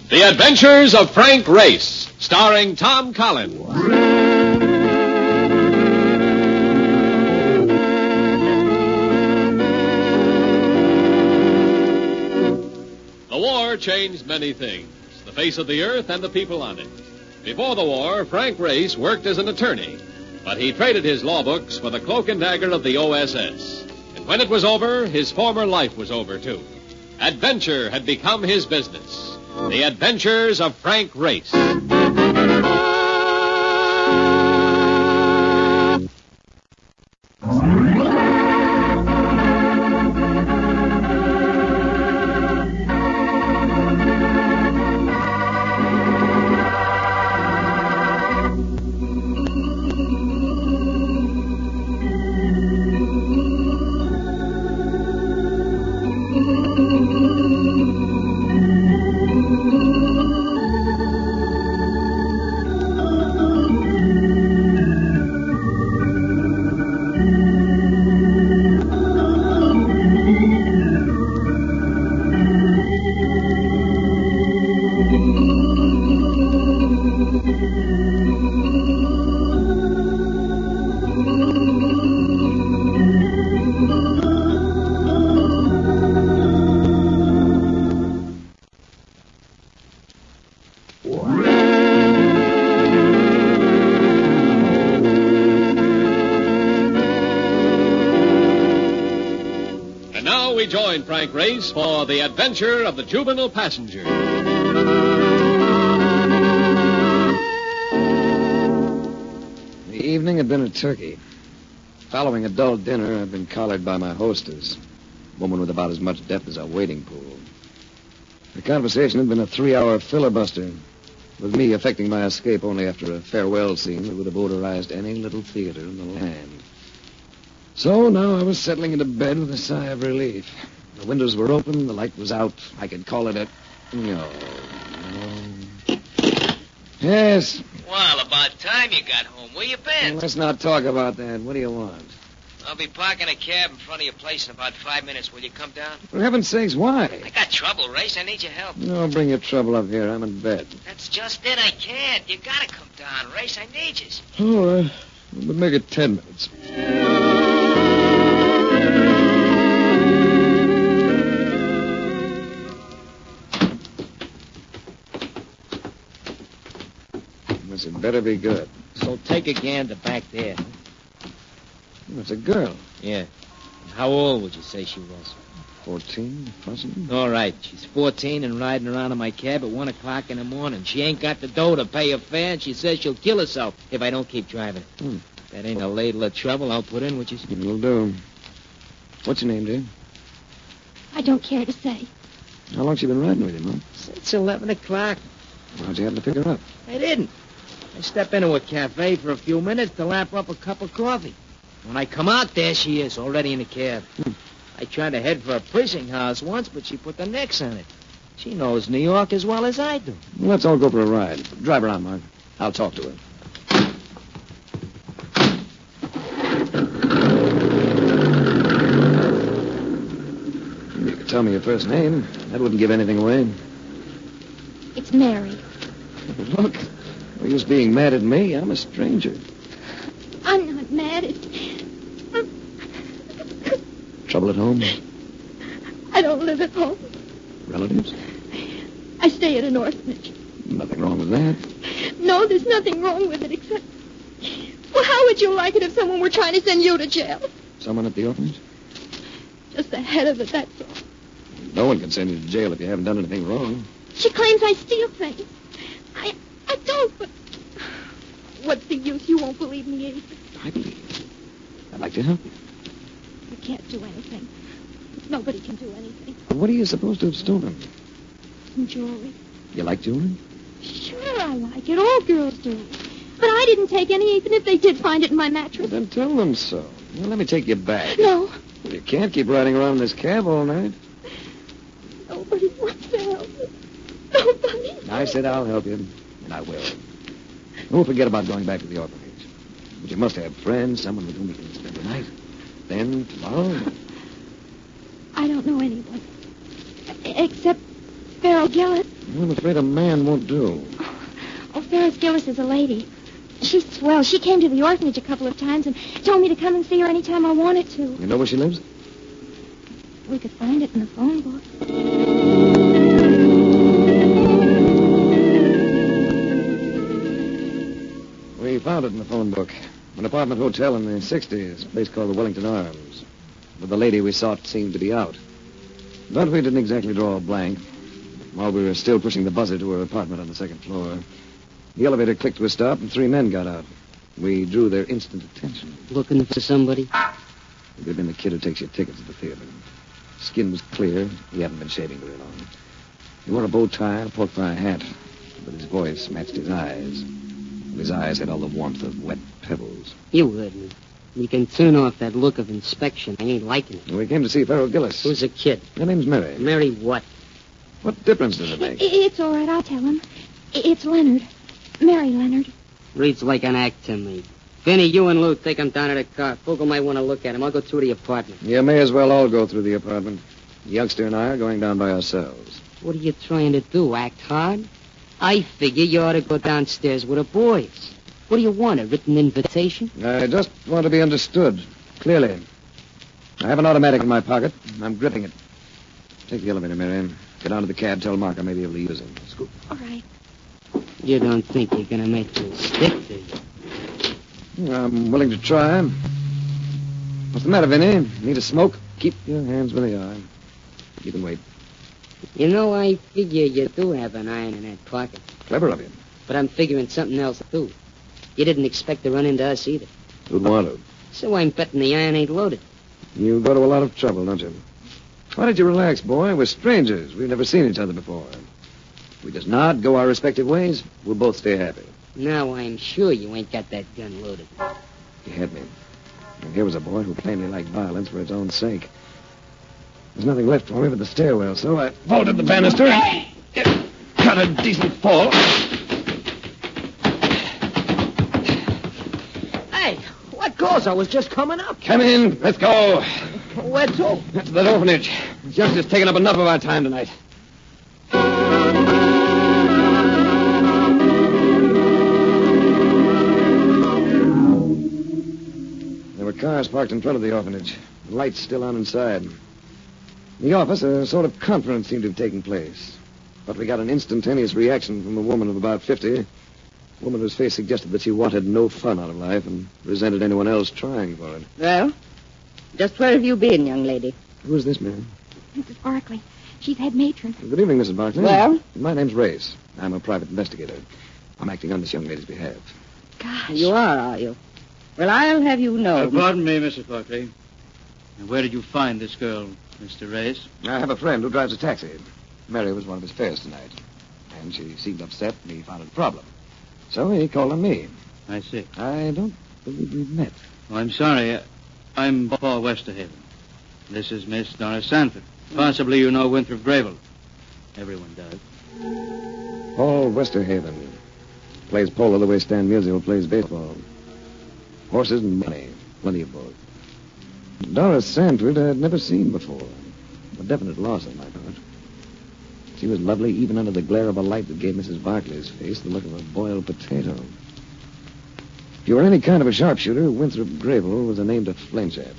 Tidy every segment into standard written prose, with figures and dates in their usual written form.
The Adventures of Frank Race, starring Tom Collins. The war changed many things, the face of the earth and the people on it. Before the war, Frank Race worked as an attorney, but he traded his law books for the cloak and dagger of the OSS. And when it was over, his former life was over, too. Adventure had become his business. The Adventures of Frank Race. We join Frank Race for the adventure of the juvenile passenger. The evening had been a turkey. Following a dull dinner, I'd been collared by my hostess, a woman with about as much depth as our waiting pool. The conversation had been a 3-hour filibuster, with me effecting my escape only after a farewell scene that would have odorized any little theater in the land. So now I was settling into bed with a sigh of relief. The windows were open, the light was out. I could call it a... No. Yes? Well, about time you got home. Where you been? Well, let's not talk about that. What do you want? I'll be parking a cab in front of your place in about 5 minutes. Will you come down? For heaven's sakes, why? I got trouble, Race. I need your help. No, bring your trouble up here. I'm in bed. That's just it. I can't. You gotta come down, Race. I need you. Oh, we'll make it 10 minutes. It better be good. So take a gander back there. It's a girl. Yeah. How old would you say she was? 14, possibly. All right. She's 14 and riding around in my cab at 1 o'clock in the morning. She ain't got the dough to pay her fare, and she says she'll kill herself if I don't keep driving. That ain't a ladle of trouble I'll put in, which is... It'll do. What's your name, dear? I don't care to say. How long she been riding with you, Mom? Since 11 o'clock. How'd you happen to pick her up? I didn't. I step into a cafe for a few minutes to lap up a cup of coffee. When I come out, there she is, already in the cab. I tried to head for a precinct house once, but she put the nix on it. She knows New York as well as I do. Well, let's all go for a ride. Drive her on, Mark. I'll talk to her. You could tell me your first name. That wouldn't give anything away. It's Mary. Look, no use being mad at me. I'm a stranger. I'm not mad. Trouble at home? I don't live at home. Relatives? I stay at an orphanage. Nothing wrong with that. No, there's nothing wrong with it except... Well, how would you like it if someone were trying to send you to jail? Someone at the orphanage? Just the head of it, that's all. No one can send you to jail if you haven't done anything wrong. She claims I steal things. I don't, but... What's the use? You won't believe me either. I believe you. I'd like to help you. You can't do anything. Nobody can do anything. What are you supposed to have stolen? Some jewelry. You like jewelry? Sure, I like it. All girls do. But I didn't take any, even if they did find it in my mattress. Well, then tell them so. Well, let me take you back. No. Well, you can't keep riding around in this cab all night. Nobody wants to help me. Nobody. I said I'll help you, and I will. Don't forget about going back to the orphanage. But you must have friends, someone with whom you can spend the night. Then, tomorrow... I don't know anyone. Except Sparrow Gillett. I'm afraid a man won't do. Oh, Ferris Gillis is a lady. She's swell. She came to the orphanage a couple of times and told me to come and see her anytime I wanted to. You know where she lives? We could find it in the phone book. We found it in the phone book. An apartment hotel in the 60s, a place called the Wellington Arms. But the lady we sought seemed to be out. But we didn't exactly draw a blank. While we were still pushing the buzzer to her apartment on the second floor, the elevator clicked to a stop and 3 men got out. We drew their instant attention. Looking for somebody? It could have been the kid who takes your tickets at the theater. Skin was clear. He hadn't been shaving very long. He wore a bow tie and a pork pie hat, but his voice matched his eyes. And his eyes had all the warmth of wet pebbles. You heard me. You can turn off that look of inspection. I ain't liking it. We came to see Farrell Gillis. Who's the kid? Her name's Mary. Mary what? What difference does it make? It's all right. I'll tell him. It's Leonard. Mary Leonard. Reads like an act to me. Benny, you and Lou take him down to the car. Fogel might want to look at him. I'll go through the apartment. You may as well all go through the apartment. The youngster and I are going down by ourselves. What are you trying to do, act hard? I figure you ought to go downstairs with the boys. What do you want, a written invitation? I just want to be understood, clearly. I have an automatic in my pocket. I'm gripping it. Take the elevator, Mary. Get onto the cab. Tell Mark I may be able to use him. Scoot. All right. You don't think you're going to make me stick, do you? I'm willing to try. What's the matter, Vinny? Need a smoke? Keep your hands where they are. You can wait. You know, I figure you do have an iron in that pocket. Clever of you. But I'm figuring something else, too. You didn't expect to run into us either. Who'd want to? So I'm betting the iron ain't loaded. You go to a lot of trouble, don't you? Why don't you relax, boy? We're strangers. We've never seen each other before. If we just nod, go our respective ways, we'll both stay happy. Now I'm sure you ain't got that gun loaded. You had me. And here was a boy who plainly liked violence for its own sake. There's nothing left for me but the stairwell, so I vaulted the banister and got a decent fall. Hey, what goes? I was just coming up. Come in. Let's go. Where to? That's that orphanage. This youngster's taken up enough of our time tonight. There were cars parked in front of the orphanage. The lights still on inside. In the office, a sort of conference seemed to have taken place. But we got an instantaneous reaction from a woman of about 50. A woman whose face suggested that she wanted no fun out of life and resented anyone else trying for it. Well, just where have you been, young lady? Who is this man? Mrs. Barkley. She's head matron. Good evening, Mrs. Barkley. Well? My name's Race. I'm a private investigator. I'm acting on this young lady's behalf. Gosh. You are you? Well, I'll have you know. Pardon me, Mrs. Barkley. And where did you find this girl, Mr. Reyes? I have a friend who drives a taxi. Mary was one of his fares tonight. And she seemed upset, and he found it a problem. So he called on me. I see. I don't believe we've met. Oh, I'm sorry. I'm Paul Westerhaven. This is Miss Doris Sanford. Possibly you know Winthrop Gravel. Everyone does. Paul Westerhaven. Plays polo the way Stan Musial plays baseball. Horses and money. Plenty of both. Doris Sanford I'd never seen before. A definite loss on my part. She was lovely even under the glare of a light that gave Mrs. Barkley's face the look of a boiled potato. If you were any kind of a sharpshooter, Winthrop Gravel was a name to flinch at.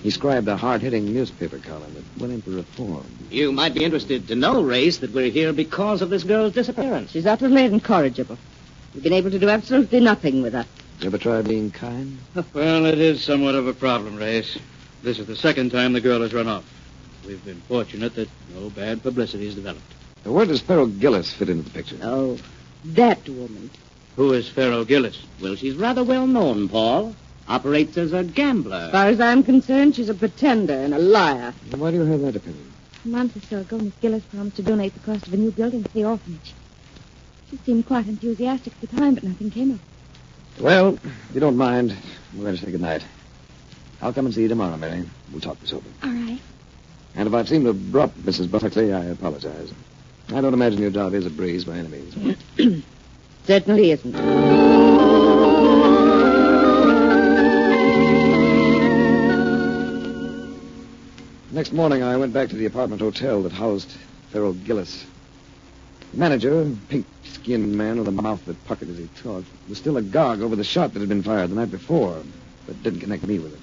He scribed a hard-hitting newspaper column that went in for reform. You might be interested to know, Race, that we're here because of this girl's disappearance. She's utterly incorrigible. We've been able to do absolutely nothing with her. You ever try being kind? Well, it is somewhat of a problem, Reyes. This is the second time the girl has run off. We've been fortunate that no bad publicity has developed. Now, where does Farrell Gillis fit into the picture? Oh, that woman. Who is Pharaoh Gillis? Well, she's rather well known, Paul. Operates as a gambler. As far as I'm concerned, she's a pretender and a liar. Why do you have that opinion? A month or so ago, Miss Gillis promised to donate the cost of a new building to the orphanage. She seemed quite enthusiastic at the time, but nothing came of it. Well, if you don't mind, we're going to say goodnight. I'll come and see you tomorrow, Mary. We'll talk this over. All right. And if I seem to have brought Mrs. Barkley, I apologize. I don't imagine your job is a breeze by any means. Certainly isn't. Next morning, I went back to the apartment hotel that housed Farrell Gillis. The manager, a pink-skinned man with a mouth that puckered as he talked, was still agog over the shot that had been fired the night before, but didn't connect me with it.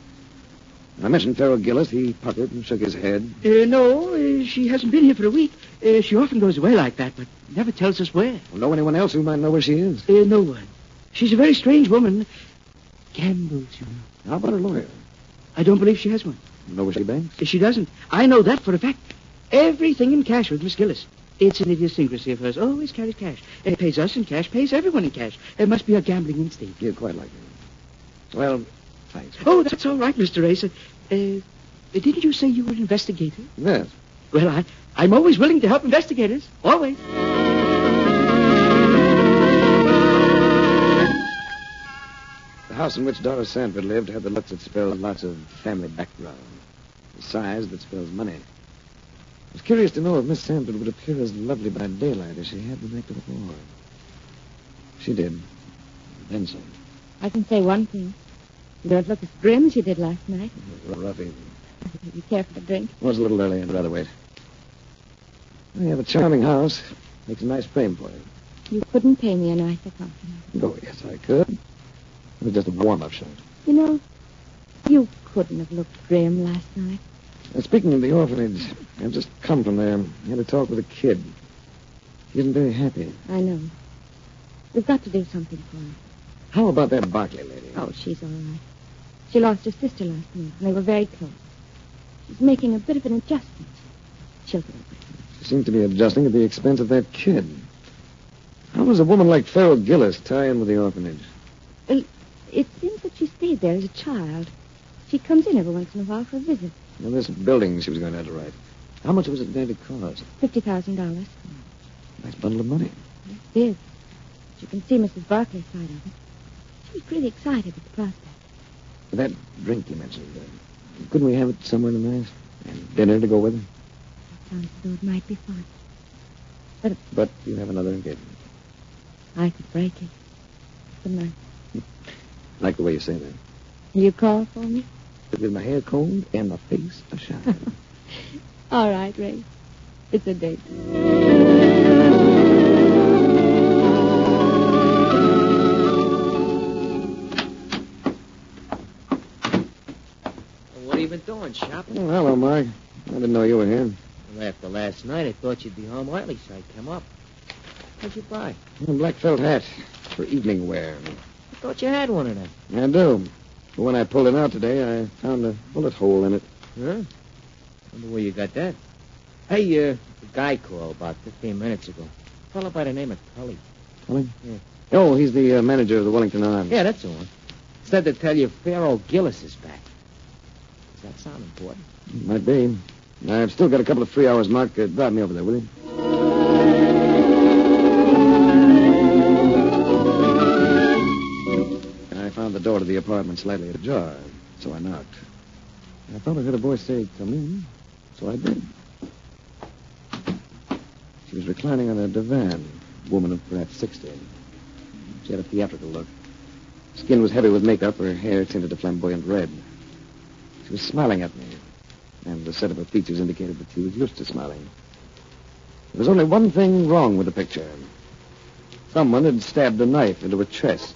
When I mentioned Farrell Gillis, he puckered and shook his head. No, she hasn't been here for a week. She often goes away like that, but never tells us where. Well, know anyone else who might know where she is? No one. She's a very strange woman. Gambles, you know. How about her lawyer? I don't believe she has one. Know where she banks? She doesn't. I know that for a fact. Everything in cash with Miss Gillis. It's an idiosyncrasy of hers. Always carries cash. It pays us in cash, pays everyone in cash. It must be a gambling instinct. You're quite like her. Well, thanks. Oh, that's all right, Mr. Racer. Didn't you say you were an investigator? Yes. Well, I'm always willing to help investigators. Always. The house in which Doris Sanford lived had the looks that spells lots of family background. The size that spells money. I was curious to know if Miss Sanford would appear as lovely by daylight as she had the night before. She did. Then some. I can say one thing. You don't look as grim as you did last night. It was a rough evening. You care for a drink? It was a little early. I'd rather wait. You have a charming house. Makes a nice frame for you. You couldn't pay me a nicer compliment. Oh, yes, I could. It was just a warm-up shot. You know, you couldn't have looked grim last night. Speaking of the orphanage, I've just come from there. I had a talk with a kid. He isn't very happy. I know. We've got to do something for her. How about that Barclay lady? Oh, she's all right. She lost her sister last night, and they were very close. She's making a bit of an adjustment. She'll get over it. She seems to be adjusting at the expense of that kid. How does a woman like Farrell Gillis tie in with the orphanage? Well, it seems that she stayed there as a child. She comes in every once in a while for a visit. Now, this building she was going to underwrite. How much was it going to cost? $50,000. Nice bundle of money. Yes, it is. You can see Mrs. Barclay's side of it. She's pretty excited at the prospect. That drink you mentioned, couldn't we have it somewhere tonight? And dinner to go with it? That sounds as though it might be fun. But you have another engagement. I could break it. Good night. Like the way you say that. Will you call for me? With my hair combed and my face a-shine. All right, Ray. It's a date. What have you been doing, shopping? Oh, hello, Mark. I didn't know you were here. Well, after last night, I thought you'd be home early, so I came up. What'd you buy? A black felt hat for evening wear. I thought you had one of them. I do. But when I pulled it out today, I found a bullet hole in it. Huh? Wonder where you got that. Hey, the guy called about 15 minutes ago. A fellow by the name of Tully. Tully? Yeah. Oh, he's the manager of the Wellington Arms. Yeah, that's the one. Said to tell you Farrell Gillis is back. Does that sound important? Might be. I've still got a couple of free hours, Mark. Drive me over there, will you? I found the door to the apartment slightly ajar, so I knocked. I thought I heard a voice say, "Come in," so I did. She was reclining on a divan, a woman of perhaps 60. She had a theatrical look. Skin was heavy with makeup, her hair tinted a flamboyant red. She was smiling at me, and the set of her features indicated that she was used to smiling. There was only one thing wrong with the picture. Someone had stabbed a knife into her chest.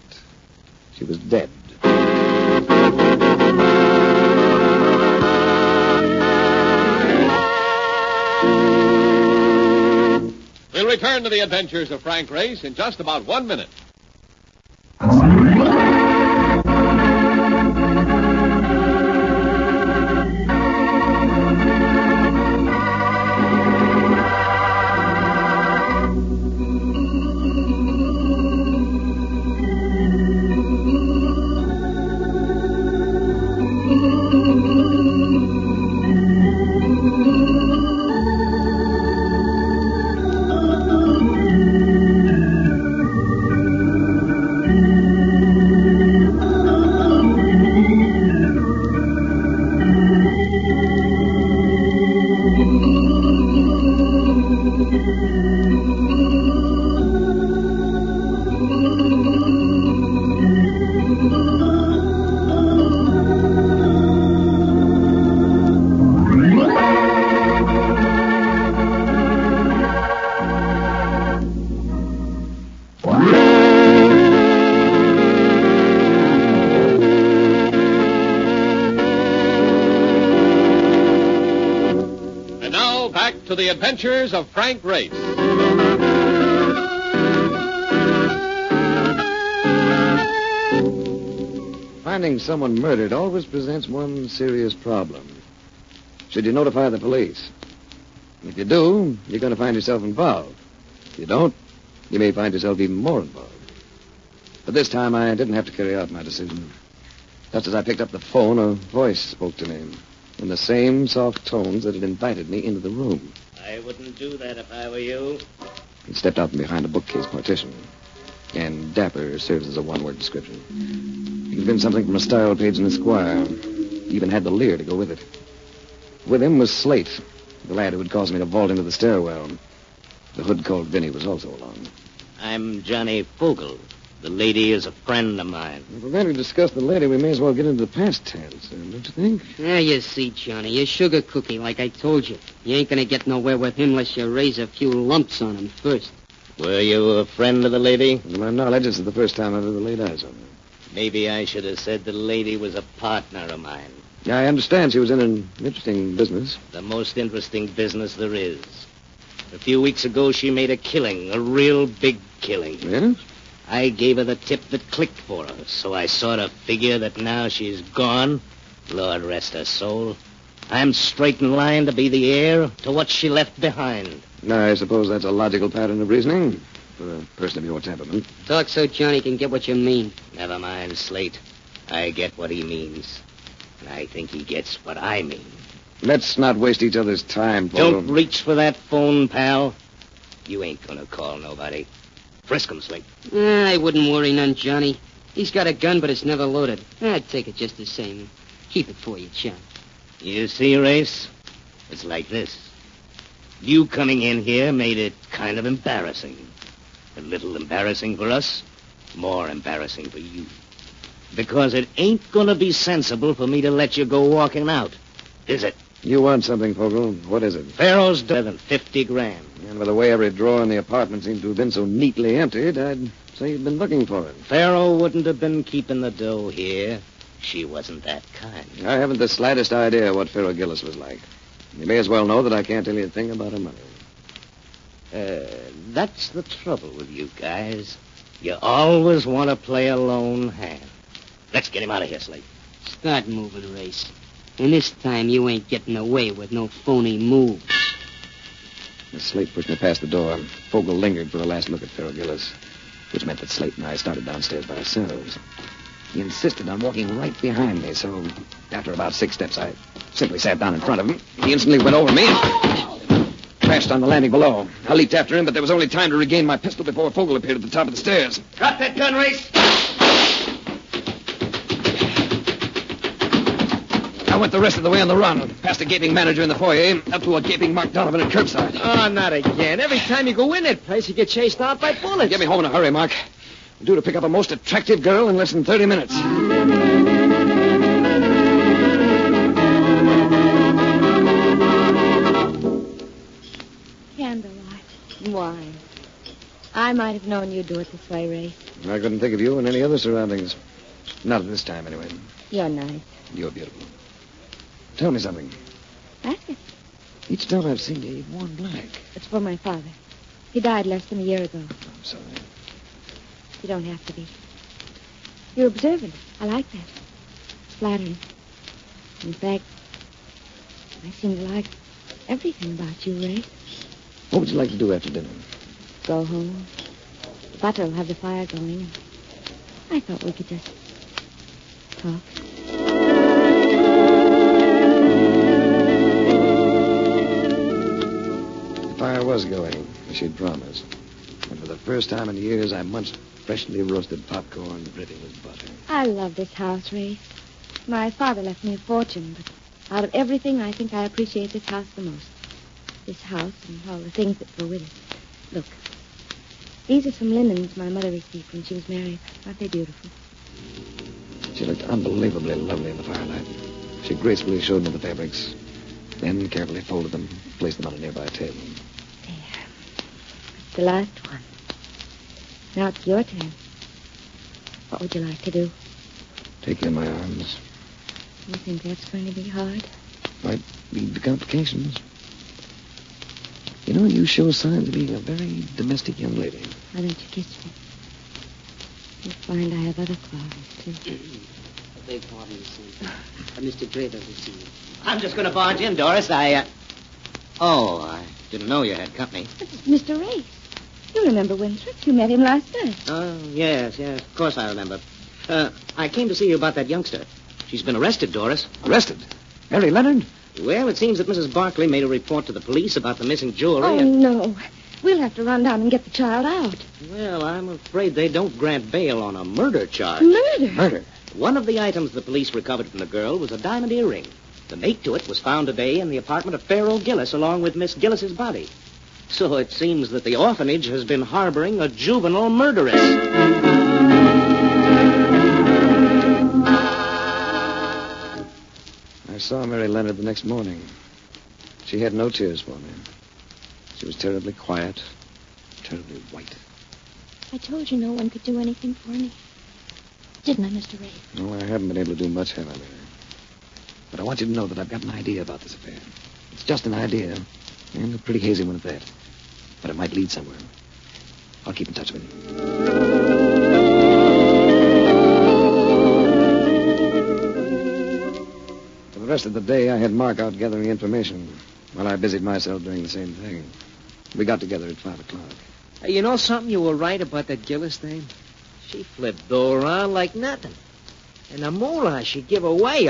She was dead. We'll return to the adventures of Frank Race in just about 1 minute. back to the adventures of Frank Race. Finding someone murdered always presents one serious problem. Should you notify the police? If you do, you're going to find yourself involved. If you don't, you may find yourself even more involved. But this time, I didn't have to carry out my decision. Just as I picked up the phone, a voice spoke to me in the same soft tones that had invited me into the room. I wouldn't do that if I were you. He stepped out from behind a bookcase partition. And dapper serves as a one-word description. It had been something from a style page in Esquire. He even had the leer to go with it. With him was Slate, the lad who had caused me to vault into the stairwell. The hood called Vinny was also along. I'm Johnny Fogel. The lady is a friend of mine. If we're going to discuss the lady, we may as well get into the past tense, don't you think? Yeah, you see, Johnny, you're sugar cookie, like I told you. You ain't gonna get nowhere with him unless you raise a few lumps on him first. Were you a friend of the lady? To my knowledge, this is the first time I've ever laid eyes on her. Maybe I should have said the lady was a partner of mine. I understand she was in an interesting business. The most interesting business there is. A few weeks ago, she made a killing, a real big killing. Yes? I gave her the tip that clicked for her, so I sort of figure that now she's gone, Lord rest her soul, I'm straight in line to be the heir to what she left behind. I suppose that's a logical pattern of reasoning for a person of your temperament. Talk so Johnny can get what you mean. Never mind, Slate. I get what he means. And I think he gets what I mean. Let's not waste each other's time, Paul. Don't reach for that phone, pal. You ain't gonna call nobody. Frisk him, Slate. I wouldn't worry none, Johnny. He's got a gun, but it's never loaded. I'd take it just the same. Keep it for you, John. You see, Race? It's like this. You coming in here made it kind of embarrassing. A little embarrassing for us, more embarrassing for you. Because it ain't gonna be sensible for me to let you go walking out, is it? You want something, Fogel. What is it? Pharaoh's better than 50 grand. And with the way every drawer in the apartment seems to have been so neatly emptied, I'd say you'd been looking for it. Pharaoh wouldn't have been keeping the dough here. She wasn't that kind. I haven't the slightest idea what Pharaoh Gillis was like. You may as well know that I can't tell you a thing about her money. That's the trouble with you guys. You always want to play a lone hand. Let's get him out of here, Slate. Start moving, Race. And this time you ain't getting away with no phony moves. As Slate pushed me past the door, Fogel lingered for a last look at Pharaoh Gillis, which meant that Slate and I started downstairs by ourselves. He insisted on walking right behind me, so after about 6 steps, I simply sat down in front of him. He instantly went over me and crashed on the landing below. I leaped after him, but there was only time to regain my pistol before Fogel appeared at the top of the stairs. Drop that gun, Race! I went the rest of the way on the run, past a gaping manager in the foyer, up to a gaping Mark Donovan at curbside. Oh, not again. Every time you go in that place, you get chased out by bullets. Get me home in a hurry, Mark. I'm due to pick up a most attractive girl in less than 30 minutes. Candlelight. Why? I might have known you'd do it this way, Race. I couldn't think of you in any other surroundings. Not at this time, anyway. You're nice. You're beautiful. Tell me something. Ask it. Each time I've seen you, you've worn black. It's for my father. He died less than a year ago. I'm sorry. You don't have to be. You're observant. I like that. It's flattering. In fact, I seem to like everything about you, Ray. What would you like to do after dinner? Go home. The butler will have the fire going. I thought we could just talk. The fire was going, as she'd promised. And for the first time in years, I munched freshly roasted popcorn dripping with butter. I love this house, Ray. My father left me a fortune, but out of everything, I think I appreciate this house the most. This house and all the things that go with it. Look, these are some linens my mother received when she was married. Aren't they beautiful? She looked unbelievably lovely in the firelight. She gracefully showed me the fabrics, then carefully folded them, placed them on a nearby table. There. It's the last one. Now it's your turn. What would you like to do? Take you in my arms. You think that's going to be hard? Might lead to complications. You know, you show signs of being a very domestic young lady. Why don't you kiss me? You'll find I have other qualities, too. I beg pardon, Mr. Draper will see you. I'm just going to barge in, Doris. Oh, I didn't know you had company. This is Mr. Race. You remember Winthrop. You met him last night. Oh, yes, of course I remember. I came to see you about that youngster. She's been arrested, Doris. Arrested? Mary Leonard? Well, it seems that Mrs. Barkley made a report to the police about the missing jewelry. Oh, no. We'll have to run down and get the child out. Well, I'm afraid they don't grant bail on a murder charge. Murder? Murder? One of the items the police recovered from the girl was a diamond earring. The mate to it was found today in the apartment of Pharaoh Gillis, along with Miss Gillis's body. So it seems that the orphanage has been harboring a juvenile murderess. I saw Mary Leonard the next morning. She had no tears for me. She was terribly quiet, terribly white. I told you no one could do anything for me. Didn't I, Mr. Ray? No, I haven't been able to do much, have I, Mary? But I want you to know that I've got an idea about this affair. It's just an idea, and a pretty hazy one at that. But it might lead somewhere. I'll keep in touch with you. For the rest of the day, I had Mark out gathering information while I busied myself doing the same thing. We got together at 5 o'clock. Hey, you know something? You were right about that Gillis thing. She flipped Doe around like nothing. And the moolah she give away.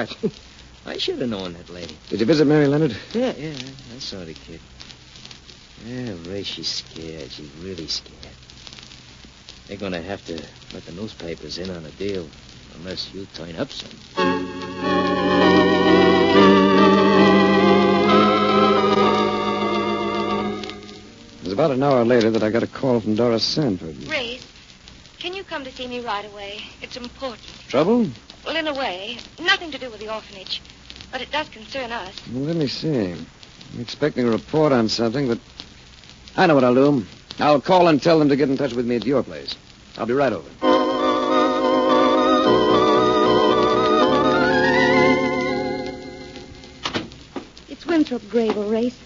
I should have known that lady. Did you visit Mary Leonard? Yeah, I saw the kid. Yeah, Ray, she's scared. She's really scared. They're going to have to let the newspapers in on a deal, unless you turn up some. It was about an hour later that I got a call from Doris Sanford. Race, can you come to see me right away? It's important. Trouble? Well, in a way, nothing to do with the orphanage. But it does concern us. Well, let me see. I'm expecting a report on something, but I know what I'll do. I'll call and tell them to get in touch with me at your place. I'll be right over. It's Winthrop Grable, Race.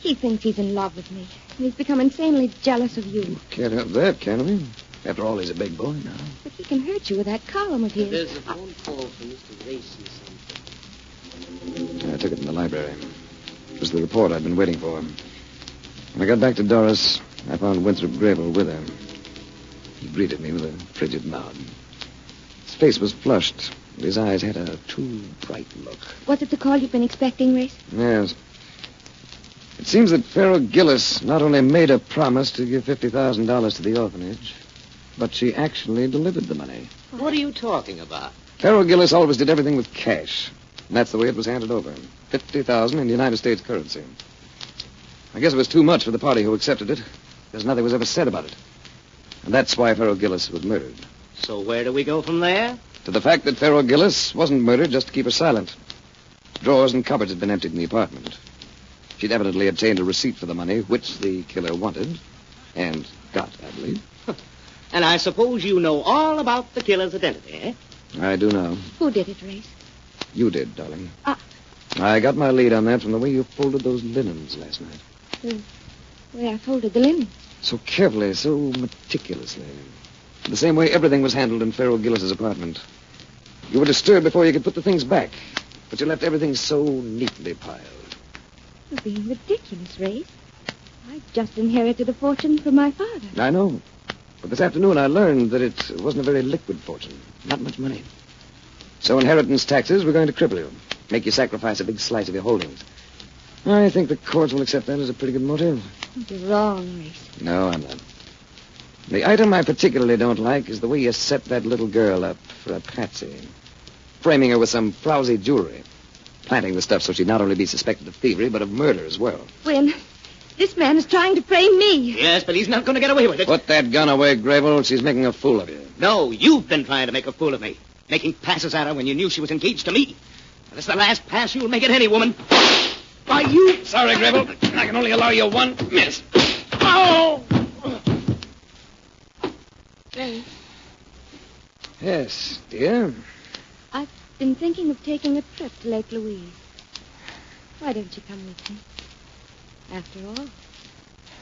He thinks he's in love with me. And he's become insanely jealous of you. Can't help that, can we? After all, he's a big boy now. But he can hurt you with that column of his. There's a phone call from Mr. Race and something. I took it in the library. It was the report I'd been waiting for. When I got back to Doris, I found Winthrop Grable with her. He greeted me with a frigid nod. His face was flushed, and his eyes had a too bright look. Was it the call you've been expecting, Race? Yes. It seems that Pharaoh Gillis not only made a promise to give $50,000 to the orphanage, but she actually delivered the money. What are you talking about? Pharaoh Gillis always did everything with cash. And that's the way it was handed over. $50,000 in United States currency. I guess it was too much for the party who accepted it, because nothing was ever said about it. And that's why Pharaoh Gillis was murdered. So where do we go from there? To the fact that Pharaoh Gillis wasn't murdered just to keep her silent. Drawers and cupboards had been emptied in the apartment. She'd evidently obtained a receipt for the money, which the killer wanted, and got, I believe. And I suppose you know all about the killer's identity, eh? I do know. Who did it, Race? You did, darling. Ah. I got my lead on that from the way you folded those linens last night. The way I folded the linen. So carefully, so meticulously. The same way everything was handled in Pharaoh Gillis's apartment. You were disturbed before you could put the things back, but you left everything so neatly piled. You're being ridiculous, Race. I just inherited a fortune from my father. I know. But this afternoon I learned that it wasn't a very liquid fortune. Not much money. So inheritance taxes were going to cripple you. Make you sacrifice a big slice of your holdings. I think the courts will accept that as a pretty good motive. You're wrong, Race. No, I'm not. The item I particularly don't like is the way you set that little girl up for a patsy. Framing her with some frowsy jewelry. Planting the stuff so she'd not only be suspected of thievery, but of murder as well. Win, this man is trying to frame me. Yes, but he's not going to get away with it. Put that gun away, Grable. She's making a fool of you. No, you've been trying to make a fool of me. Making passes at her when you knew she was engaged to me. And it's the last pass you'll make at any woman. Why, you... Sorry, Grable. I can only allow you one miss. Oh! Race, Yes, dear. I've been thinking of taking a trip to Lake Louise. Why don't you come with me? After all,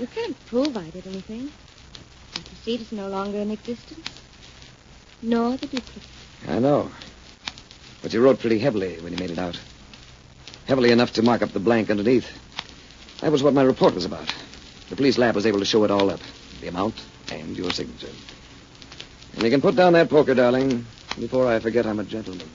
You can't prove I did anything. But the receipt is no longer in existence. Nor the duplicate. I know. But you wrote pretty heavily when you made it out. Heavily enough to mark up the blank underneath. That was what my report was about. The police lab was able to show it all up. The amount and your signature. And you can put down that poker, darling, before I forget I'm a gentleman.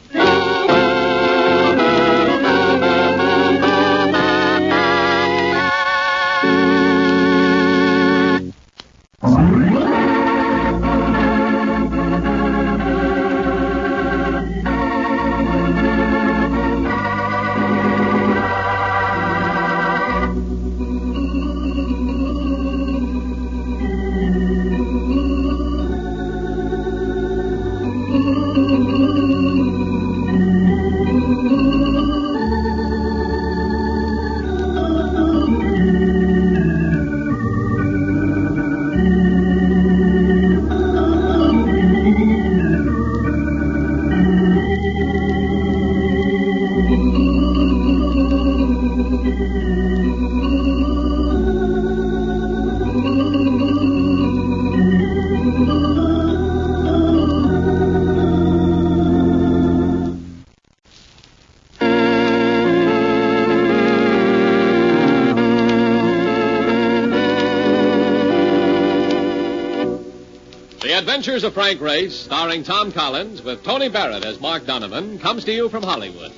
The Adventures of Frank Race, starring Tom Collins with Tony Barrett as Mark Donovan, comes to you from Hollywood.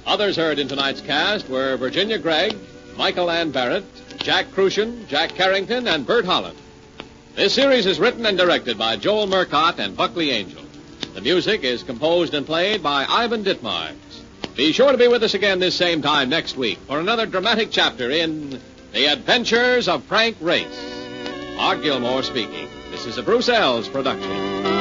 Others heard in tonight's cast were Virginia Gregg, Michael Ann Barrett, Jack Crucian, Jack Carrington, and Bert Holland. This series is written and directed by Joel Murcott and Buckley Angel. The music is composed and played by Ivan Ditmars. Be sure to be with us again this same time next week for another dramatic chapter in The Adventures of Frank Race. Art Gilmore speaking. This is a Bruce Ells production.